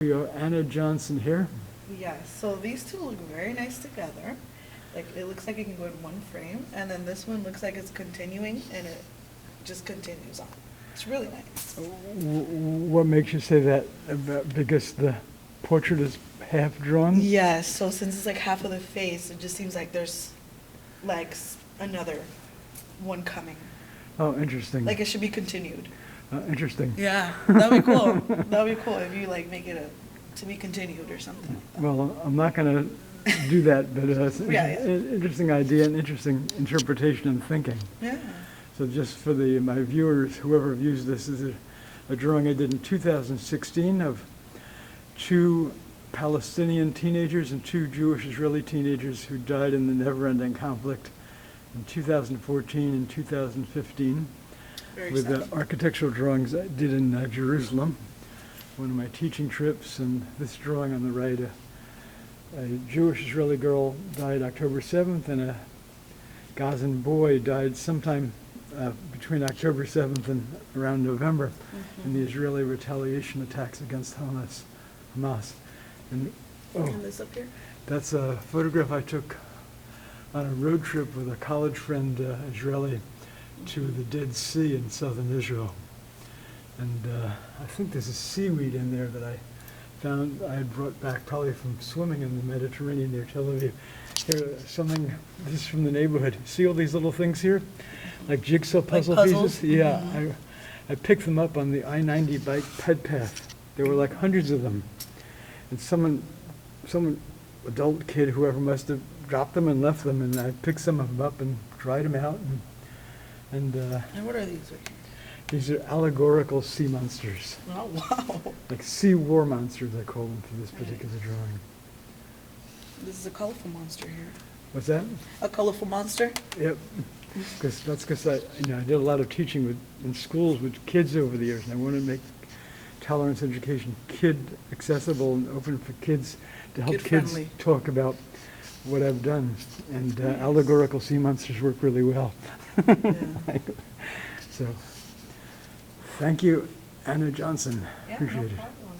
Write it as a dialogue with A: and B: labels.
A: We are Anna Johnson here.
B: Yes, so these two look very nice together. Like, it looks like it can go in one frame, and then this one looks like it's continuing, and it just continues on. It's really nice.
A: What makes you say that? Because the portrait is half drawn?
B: Yes, so since it's like half of the face, it just seems like there's like another one coming.
A: Oh, interesting.
B: Like it should be continued.
A: Interesting.
B: Yeah, that'd be cool. That'd be cool if you like make it to be continued or something like that.
A: Well, I'm not going to do that, but it's
B: Yeah.
A: an interesting idea and interesting interpretation and thinking.
B: Yeah.
A: So just for my viewers, whoever views this, is a drawing I did in 2016 of 2 Palestinian teenagers and 2 Jewish Israeli teenagers who died in the never-ending conflict in 2014 and 2015.
B: Very
A: With
B: sad.
A: the architectural drawings I did in Jerusalem, one of my teaching trips, and this drawing on the right, a Jewish Israeli girl died October 7th, and a Gazan boy died sometime between October 7th and around November in the Israeli retaliation attacks against Hamas. And
B: And this up here?
A: that's a photograph I took on a road trip with a college friend, Israeli, to the Dead Sea in southern Israel. And I think there's a seaweed in there that I found I had brought back probably from swimming in the Mediterranean near Tel Aviv. Here, this is from the neighborhood. See all these little things here? Like jigsaw puzzle
B: puzzles?
A: pieces? Yeah, I picked them up on the I-90 bike ped path. There were like hundreds of them. And some adult kid, whoever, must have dropped them and left them, and I picked some of them up and dried them out. And
B: And what are these right here?
A: these are allegorical sea monsters,
B: Oh, wow.
A: like sea war monsters, I call them for this particular drawing.
B: This is a colorful monster here.
A: What's that?
B: A colorful monster?
A: Yep. Because I did a lot of teaching in schools with kids over the years, and I want to make tolerance education kid accessible and open for kids to help kids
B: Kid-friendly.
A: talk about what I've done. And allegorical sea monsters work really well.
B: Yeah.
A: So, thank you, Anna Johnson.
B: Yeah,
A: Appreciate
B: no
A: it.
B: problem.